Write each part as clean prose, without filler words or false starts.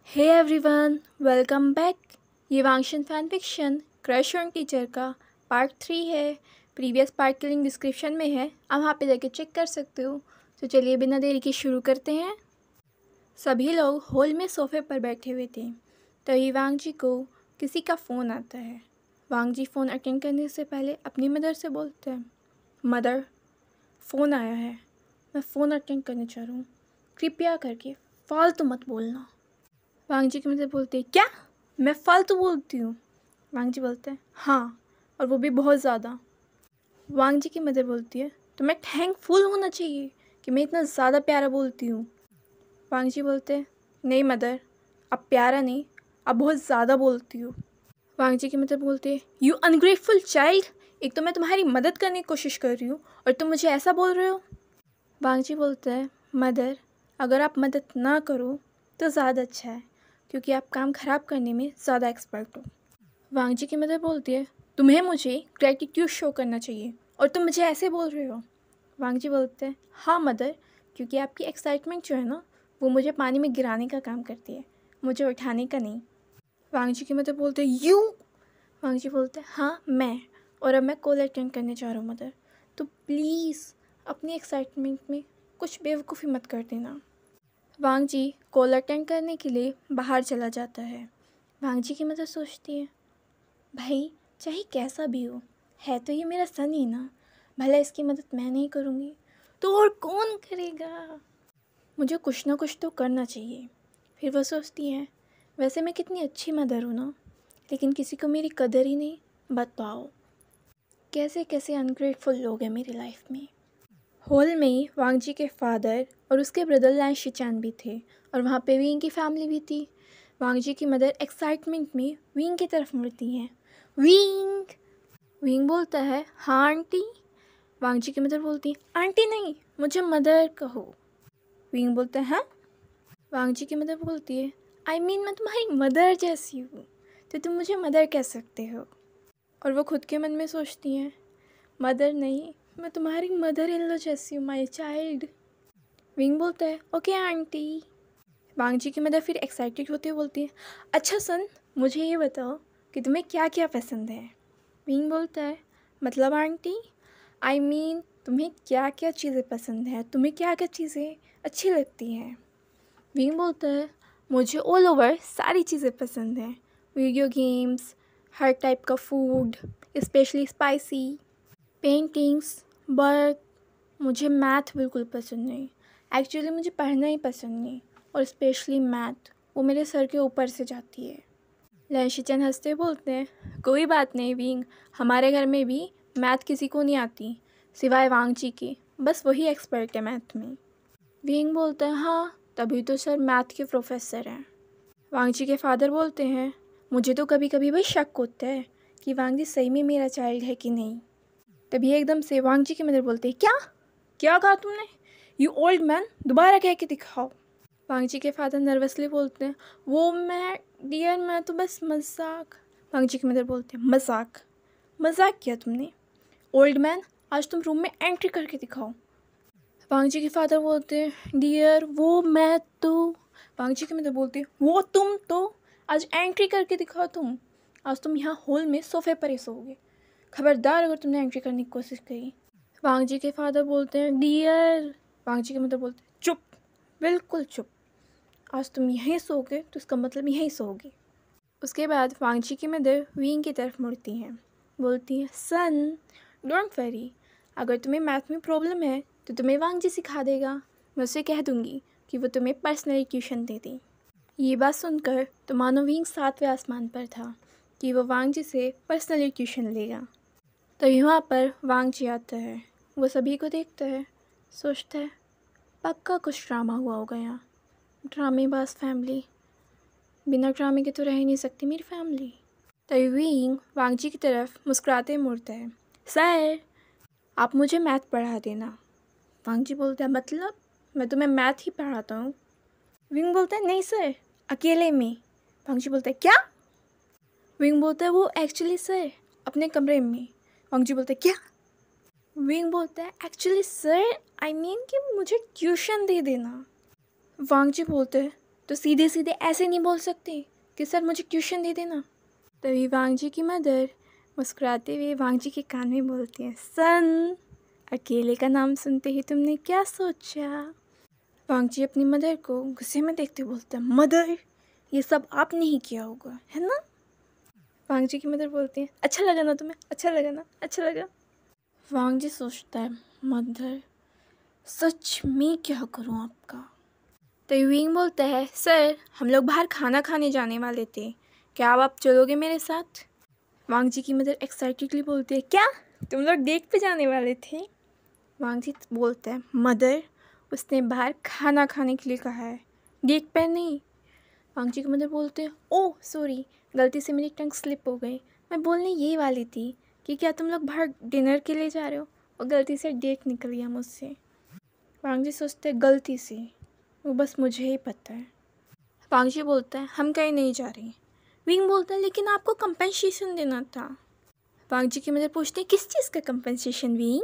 Hey everyone, welcome back. ये Wangxian fan fiction crush on teacher का part 3 है। Previous part की link description में है, आप वहाँ पे जाके चेक कर सकते हो। तो चलिए बिना देरी के शुरू करते हैं। सभी लोग हॉल में सोफे पर बैठे हुए थे, तभी वांग जी को किसी का फ़ोन आता है। वांग जी फ़ोन अटेंड करने से पहले अपनी मदर से बोलते हैं, मदर फ़ोन आया है, मैं फ़ोन अटेंड करना चाह रहा हूँ, कृपया करके फालतू मत बोलना। वांग जी की मदर बोलती है, क्या मैं फालतू बोलती हूँ? वांग जी बोलते हैं, हाँ, और वो भी बहुत ज़्यादा। वांग जी की मदर बोलती है, तुम्हें थैंकफुल होना चाहिए कि मैं इतना ज़्यादा प्यारा बोलती हूँ। वांग जी बोलते हैं, नहीं मदर, अब प्यारा नहीं, अब बहुत ज़्यादा बोलती हूँ। वांग जी की मदर बोलती है, यू अनग्रेटफुल चाइल्ड, एक तो मैं तुम्हारी मदद करने की कोशिश कर रही हूँ और तुम मुझे ऐसा बोल रहे हो। वांग जी बोलते हैं, मदर अगर आप मदद ना करो तो ज़्यादा अच्छा है, क्योंकि आप काम ख़राब करने में ज़्यादा एक्सपर्ट हो। वांग जी की मदर बोलती है, तुम्हें मुझे ग्रेटिट्यूड शो करना चाहिए और तुम मुझे ऐसे बोल रहे हो। वांग जी बोलते हैं, हाँ मदर, क्योंकि आपकी एक्साइटमेंट जो है ना, वो मुझे पानी में गिराने का काम करती है, मुझे उठाने का नहीं। वांग जी की मदर बोलते हैं, यू। वांग जी बोलते हैं, हाँ मैं, और अब मैं कॉल अटेंड करने जा रहा हूँ मदर, तो प्लीज़ अपनी एक्साइटमेंट में कुछ बेवकूफ़ी मत कर देना। वांग जी कॉल अटेंड करने के लिए बाहर चला जाता है। वांग जी की मदर सोचती है, भाई चाहे कैसा भी हो, है तो ये मेरा सन ही ना, भला इसकी मदद मैं नहीं करूँगी तो और कौन करेगा, मुझे कुछ ना कुछ तो करना चाहिए। फिर वो सोचती है, वैसे मैं कितनी अच्छी मदर हूँ ना, लेकिन किसी को मेरी कदर ही नहीं। बताओ कैसे कैसे अनग्रेटफुल लोग हैं मेरी लाइफ में। हॉल में वांग जी के फादर और उसके ब्रदर लैन शिचान भी थे, और वहाँ पे विंग की फैमिली भी थी। वांग जी की मदर एक्साइटमेंट में विंग की तरफ मुड़ती हैं। विंग। विंग बोलता है, हाँ आंटी। वांग जी की मदर बोलती है, आंटी नहीं, मुझे मदर कहो। विंग बोलता है, हाँ। वांग जी की मदर बोलती है, आई मीन मैं तुम्हारी मदर जैसी हूँ, तो तुम मुझे मदर कह सकते हो। और वो खुद के मन में सोचती हैं, मदर नहीं, मैं तुम्हारी मदर इन लॉ जैसी हूँ, माय चाइल्ड। विंग बोलता है, ओके आंटी। वांग जी की मदर फिर एक्साइटेड होते हुए बोलती है, अच्छा सन, मुझे ये बताओ कि तुम्हें क्या क्या पसंद है। विंग बोलता है, मतलब आंटी, आई मीन तुम्हें क्या क्या चीज़ें पसंद है, तुम्हें क्या क्या चीज़ें अच्छी लगती हैं। विंग बोलता है, मुझे ऑल ओवर सारी चीज़ें पसंद हैं, वीडियो गेम्स, हर टाइप का food, specially spicy, paintings, but मुझे मैथ बिल्कुल पसंद नहीं। एक्चुअली मुझे पढ़ना ही पसंद नहीं, और स्पेशली मैथ, वो मेरे सर के ऊपर से जाती है। लैशिचन हंसते बोलते हैं, कोई बात नहीं विंग, हमारे घर में भी मैथ किसी को नहीं आती सिवाय वांग जी के, बस वही एक्सपर्ट है मैथ में। विंग बोलता है, हाँ तभी तो सर मैथ के प्रोफेसर हैं। वांग जी के फादर बोलते हैं, मुझे तो कभी कभी भाई शक होता है कि वांग जी सही में मेरा चाइल्ड है कि नहीं। तभी एकदम से वांग जी की मदर बोलते हैं, क्या क्या कहा तुमने, यू ओल्ड मैन, दोबारा कह के दिखाओ। वांग जी के फादर नर्वसली बोलते हैं, वो मैं डियर, मैं तो बस मजाक। वांग जी की मदर बोलते हैं, मजाक मजाक किया तुमने, ओल्ड मैन आज तुम रूम में एंट्री करके दिखाओ। वांग जी के फादर बोलते हैं, डियर वो मैं तो। वांग जी की मदर बोलती है, वो तुम तो आज एंट्री करके दिखाओ, तुम आज तुम यहाँ हॉल में सोफे पर ही सोओगे, खबरदार अगर तुमने एंट्री करने की कोशिश करी। वांग जी के फादर बोलते हैं, डियर। वांग जी की मदर बोलते हैं, चुप, बिल्कुल चुप, आज तुम यहीं सोओगे तो इसका मतलब यहीं सोओगे। उसके बाद वांग जी की मदर विंग की तरफ मुड़ती हैं, बोलती हैं, सन डोंट वरी, अगर तुम्हें मैथ में प्रॉब्लम है तो तुम्हें वांग जी सिखा देगा, मैं उसे कह दूँगी कि वो तुम्हें पर्सनली ट्यूशन दे दें। ये बात सुनकर तो मानो विंग 7वें आसमान पर था कि वो वांग जी से पर्सनली ट्यूशन लेगा। तभी वहाँ पर वांग जी आता है, वो सभी को देखता है, सोचता है पक्का कुछ ड्रामा हुआ होगा यहाँ, ड्रामेबाज फैमिली, बिना ड्रामे के तो रह ही नहीं सकती मेरी फैमिली। तभी विंग वांग जी की तरफ मुस्कुराते मुड़ता है, सर आप मुझे मैथ पढ़ा देना। वांग जी बोलता है, मतलब मैं तुम्हें मैथ ही पढ़ाता हूँ। विंग बोलता है, नहीं सर, अकेले में। वांग जी बोलता है, क्या? विंग बोलता है, वो एक्चुअली सर अपने कमरे में। वांग जी बोलता है, क्या? विंग बोलता है, एक्चुअली सर आई मीन कि मुझे ट्यूशन दे देना। वांग जी बोलते हैं, तो सीधे सीधे ऐसे नहीं बोल सकते कि सर मुझे ट्यूशन दे देना। तभी वांग जी की मदर मुस्कुराते हुए वांग जी के कान में बोलती है, सन, अकेले का नाम सुनते ही तुमने क्या सोचा? वांग जी अपनी मदर को गुस्से में देखते हुए बोलते हैं, मदर, ये सब आपने ही किया होगा, है ना? वांग जी की मदर बोलती है, अच्छा लगा ना तुम्हें, अच्छा लगा ना, अच्छा लगा। वांग जी सोचता है, मदर, सच में क्या करूं आपका? तो विंग बोलता है, सर, हम लोग बाहर खाना खाने जाने वाले थे, क्या आप चलोगे मेरे साथ? वांग जी की मदर एक्साइटेडली बोलती है, क्या तुम लोग डेट पे जाने वाले थे? वांग जी बोलता है, मदर, उसने बाहर खाना खाने के लिए कहा है, डेट पे नहीं। वांग जी की मदर बोलते हैं, ओह सॉरी, गलती से मेरी टंग स्लिप हो गई, मैं बोलने ये वाली थी कि क्या तुम लोग बाहर डिनर के लिए जा रहे हो, और गलती से डेट निकल गया मुझसे। वांग जी सोचते हैं, गलती से, वो बस मुझे ही पता है। वांग जी बोलता है, हम कहीं नहीं जा रहे। विंग बोलता है, लेकिन आपको कंपनसेशन देना था। वांग जी की मदर पूछते हैं, किस चीज़ का कंपनसेशन विंग?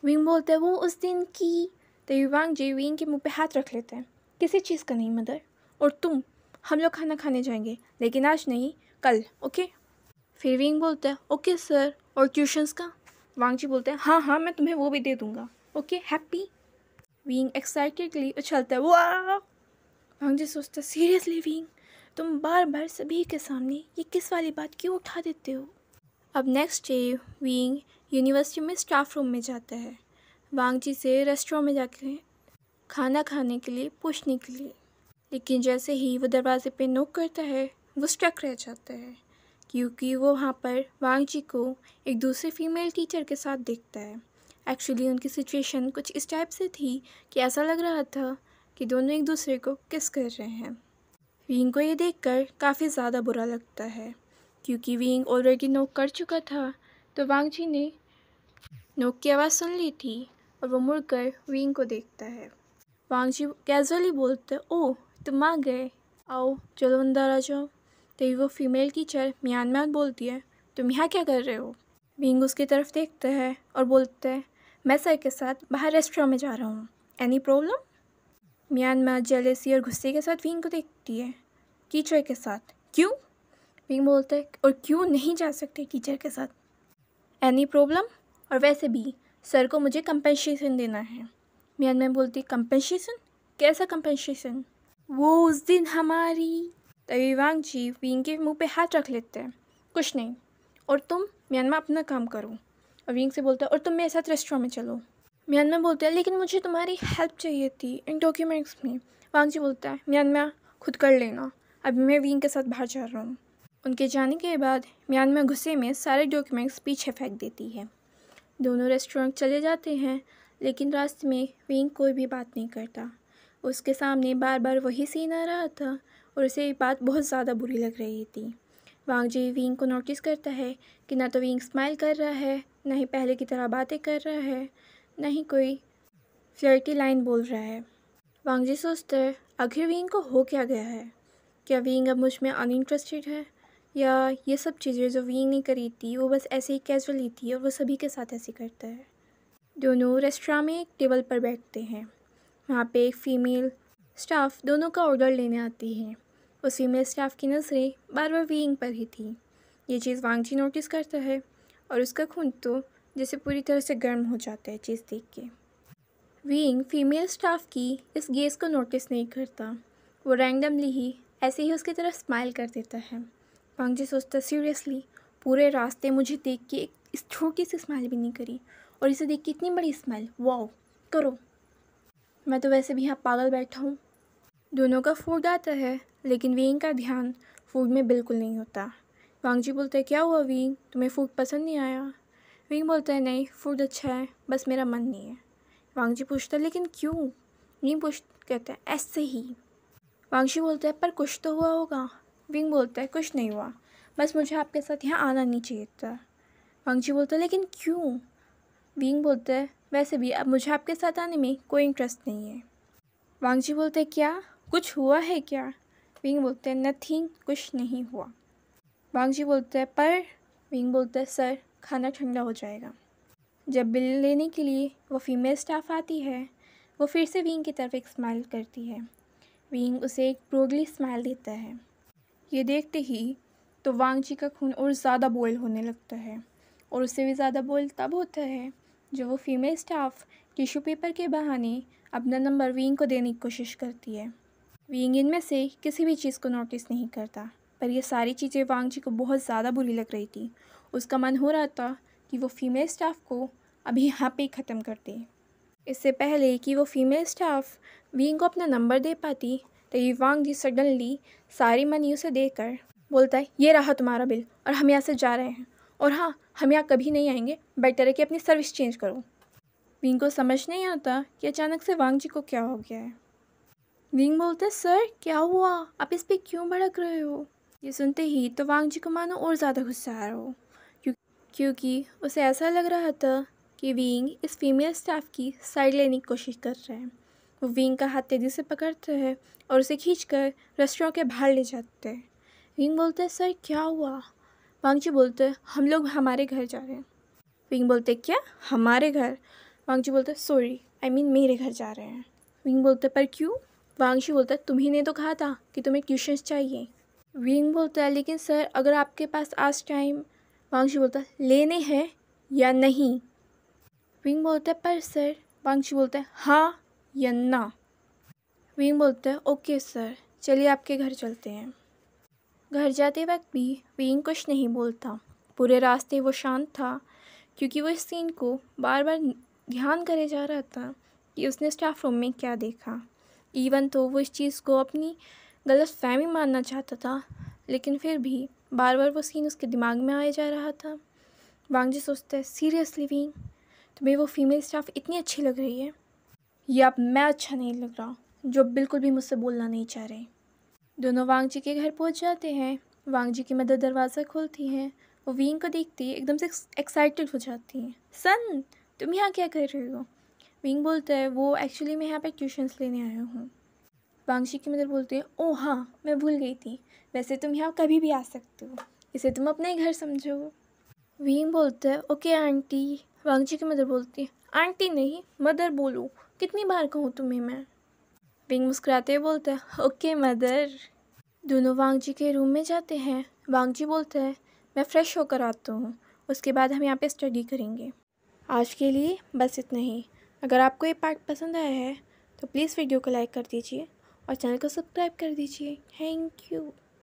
विंग बोलता है, वो उस दिन की। तो वांग जी विंग के मुंह पे हाथ रख लेते हैं, किसी चीज़ का नहीं मदर, और तुम, हम लोग खाना खाने जाएंगे, लेकिन आज नहीं, कल, ओके? फिर विंग बोलता है, ओके सर, और ट्यूशन्स का? वांग जी बोलते हैं, हाँ हाँ, मैं तुम्हें वो भी दे दूँगा, ओके, हैप्पी? विंग एक्साइटेडली उछलता है, वाह! वांग जी सोचता है, सीरियसली विंग, तुम बार बार सभी के सामने ये किस वाली बात क्यों उठा देते हो? अब नेक्स्ट डे विंग यूनिवर्सिटी में स्टाफ रूम में जाता है, वांग जी से रेस्टोरेंट में जाके खाना खाने के लिए पूछने के लिए। लेकिन जैसे ही वो दरवाजे पे नॉक करता है, वो स्टक रह जाता है, क्योंकि वो वहाँ पर वांग जी को एक दूसरे फीमेल टीचर के साथ देखता है। एक्चुअली उनकी सिचुएशन कुछ इस टाइप से थी कि ऐसा लग रहा था कि दोनों एक दूसरे को किस कर रहे हैं। विंग को ये देखकर काफ़ी ज़्यादा बुरा लगता है, क्योंकि विंग ऑलरेडी नॉक कर चुका था, तो वांग जी ने नॉक की आवाज़ सुन ली थी और वो मुड़कर विंग को देखता है। वांग जी कैजुअली बोलते, ओह तुम आ गए, आओ चलो अंदर आ जाओ। तो वो फीमेल टीचर म्यान बोलती है, तुम यहाँ क्या कर रहे हो? विंग उसकी तरफ देखता है और बोलता है, मैं सर के साथ बाहर रेस्टोरेंट में जा रहा हूँ, एनी प्रॉब्लम? म्यान जेलेसी और गुस्से के साथ विंग को देखती है, टीचर के साथ क्यों? विंग बोलता है, और क्यों नहीं जा सकते टीचर के साथ? Any problem? और वैसे भी सर को मुझे कंपनसेशन देना है। म्यान बोलती, कंपनसेशन? कैसा कंपनसेशन? वो उस दिन हमारी। तभी वांग जी विंग के मुंह पे हाथ रख लेते हैं, कुछ नहीं, और तुम म्यांमार अपना काम करो। और विंग से बोलता है, और तुम मेरे साथ रेस्टोरेंट में चलो। म्यांमार बोलता है, लेकिन मुझे तुम्हारी हेल्प चाहिए थी इन डॉक्यूमेंट्स में। वांग जी बोलता है, म्यांमार खुद कर लेना, अभी मैं विंग के साथ बाहर जा रहा हूँ। उनके जाने के बाद म्यांमार गुस्से में सारे डॉक्यूमेंट्स पीछे फेंक देती है। दोनों रेस्टोरेंट चले जाते हैं, लेकिन रास्ते में विंग कोई भी बात नहीं करता। उसके सामने बार बार वही सीन आ रहा था और उसे ये बात बहुत ज़्यादा बुरी लग रही थी। वांग जी विंग को नोटिस करता है कि ना तो विंग स्माइल कर रहा है, ना ही पहले की तरह बातें कर रहा है, ना ही कोई फ्लर्टी लाइन बोल रहा है। वांग जी सोचता है, आखिर विंग को हो क्या गया है? क्या विंग अब मुझ में अनइंटरेस्टेड है, या ये सब चीज़ें जो विंग ने करी थी वो बस ऐसे ही कैजुअली थी और वो सभी के साथ ऐसे करता है? दोनों रेस्टोरेंट में एक टेबल पर बैठते हैं। वहाँ पे एक फ़ीमेल स्टाफ दोनों का ऑर्डर लेने आती है। उस फीमेल स्टाफ की नज़रें बार बार विंग पर ही थी। ये चीज़ वांग जी नोटिस करता है और उसका खून तो जैसे पूरी तरह से गर्म हो जाता है चीज़ देख के। विंग फीमेल स्टाफ की इस गेज़ को नोटिस नहीं करता, वो रैंडमली ही ऐसे ही उसकी तरफ स्माइल कर देता है। वांग जी सोचता, सीरियसली पूरे रास्ते मुझे देख के इस छोटी सी स्माइल भी नहीं करी, और इसे देख के इतनी बड़ी स्माइल, वाओ, करो, मैं तो वैसे भी यहाँ पागल बैठा हूँ। दोनों का फूड आता है, लेकिन विंग का ध्यान फूड में बिल्कुल नहीं होता। वांग जी बोलते हैं, क्या हुआ विंग, तुम्हें फूड पसंद नहीं आया? विंग बोलता है, नहीं फूड अच्छा है, बस मेरा मन नहीं है। वांग जी पूछता है, लेकिन क्यों? विंग कहता है, ऐसे ही। वांग जी बोलता है, पर कुछ तो हुआ होगा। विंग बोलता है, कुछ नहीं हुआ, बस मुझे आपके साथ यहाँ आना नहीं चाहिए था। वांग जी बोलता है, लेकिन क्यों? विंग बोलता है, वैसे भी अब मुझे आपके साथ आने में कोई इंटरेस्ट नहीं है। वांग जी बोलते हैं, क्या कुछ हुआ है क्या? विंग बोलते हैं, नथिंग, कुछ नहीं हुआ। वांग जी बोलते हैं, पर? विंग बोलता है, सर खाना ठंडा हो जाएगा। जब बिल लेने के लिए वो फीमेल स्टाफ आती है, वो फिर से विंग की तरफ एक स्माइल करती है। विंग उसे एक प्रोगली स्माइल देता है। ये देखते ही तो वांग जी का खून और ज़्यादा बॉयल होने लगता है, और उससे भी ज़्यादा बॉयल तब होता है जब वो फीमेल स्टाफ टिश्यू पेपर के बहाने अपना नंबर विंग को देने की कोशिश करती है। विंग इनमें से किसी भी चीज़ को नोटिस नहीं करता, पर ये सारी चीज़ें वांग जी को बहुत ज़्यादा बुरी लग रही थी। उसका मन हो रहा था कि वो फीमेल स्टाफ को अभी यहाँ पे ही ख़त्म कर दे। इससे पहले कि वो फीमेल स्टाफ विंग को अपना नंबर दे पाती, तभी वांग जी सडनली सारी मनी उसे देकर बोलता है, ये रहा तुम्हारा बिल और हम यहाँ से जा रहे हैं, और हाँ, हम यहाँ कभी नहीं आएंगे, बेटर है कि अपनी सर्विस चेंज करो। विंग को समझ नहीं आता कि अचानक से वांग जी को क्या हो गया है। विंग बोलता है, सर क्या हुआ, आप इस पर क्यों भड़क रहे हो? ये सुनते ही तो वांग जी को मानो और ज़्यादा गुस्सा आ रहा हो, क्योंकि उसे ऐसा लग रहा था कि विंग इस फीमेल स्टाफ की साइड लेने की कोशिश कर रहा है। वो विंग का हाथ तेज़ी से पकड़ता है और उसे खींचकर रेस्टोरेंट के बाहर ले जाते हैं। विंग बोलता है, सर क्या हुआ? वांग जी बोलते हैं, हम लोग हमारे घर जा रहे हैं। विंग बोलते हैं, क्या हमारे घर? वांग जी बोलते हैं, सॉरी आई मीन मेरे घर जा रहे हैं। विंग बोलते हैं, पर क्यों? वांग जी बोलता है, तुम्ही ने तो कहा था कि तुम्हें ट्यूशन्स चाहिए। विंग बोलता है, लेकिन सर अगर आपके पास आज टाइम। वांग जी बोलता है, लेने हैं या नहीं? विंग बोलता है, पर सर। वांग जी बोलता है, हाँ या ना? विंग बोलता है, ओके सर, चलिए आपके घर चलते हैं। घर जाते वक्त भी विंग कुछ नहीं बोलता। पूरे रास्ते वो शांत था, क्योंकि वो इस सीन को बार बार ध्यान करे जा रहा था कि उसने स्टाफ रूम में क्या देखा। इवन तो वो इस चीज़ को अपनी गलत फहमी मानना चाहता था, लेकिन फिर भी बार बार वो सीन उसके दिमाग में आया जा रहा था। वांग जी सोचता है, सीरियसली विंग, तुम्हें वो फीमेल स्टाफ इतनी अच्छी लग रही है, या अब मैं अच्छा नहीं लग रहा, जो बिल्कुल भी मुझसे बोलना नहीं चाह रहे? दोनों वांग जी के घर पहुंच जाते हैं। वांग जी की मदर दरवाज़ा खोलती हैं। वो विंग को देखती एकदम से एक्साइटेड हो जाती हैं। सन, तुम यहाँ क्या कर रहे हो? विंग बोलता है, वो एक्चुअली मैं यहाँ पे ट्यूशन्स लेने आया हूँ। वांग जी की मदर बोलती है, ओह हाँ, मैं भूल गई थी, वैसे तुम यहाँ कभी भी आ सकते हो, इसे तुम अपने घर समझो। विंग बोलता है, ओके आंटी। वांग जी की मदर बोलती है, आंटी नहीं मदर बोलो, कितनी बार कहूँ तुम्हें मैं? विंग मुस्कुराते हुए बोलता है, ओके मदर। दोनों वांग जी के रूम में जाते हैं। वांग जी बोलते हैं, मैं फ़्रेश होकर आता हूँ, उसके बाद हम यहाँ पे स्टडी करेंगे। आज के लिए बस इतना ही। अगर आपको ये पार्ट पसंद आया है तो प्लीज़ वीडियो को लाइक कर दीजिए और चैनल को सब्सक्राइब कर दीजिए। Thank you.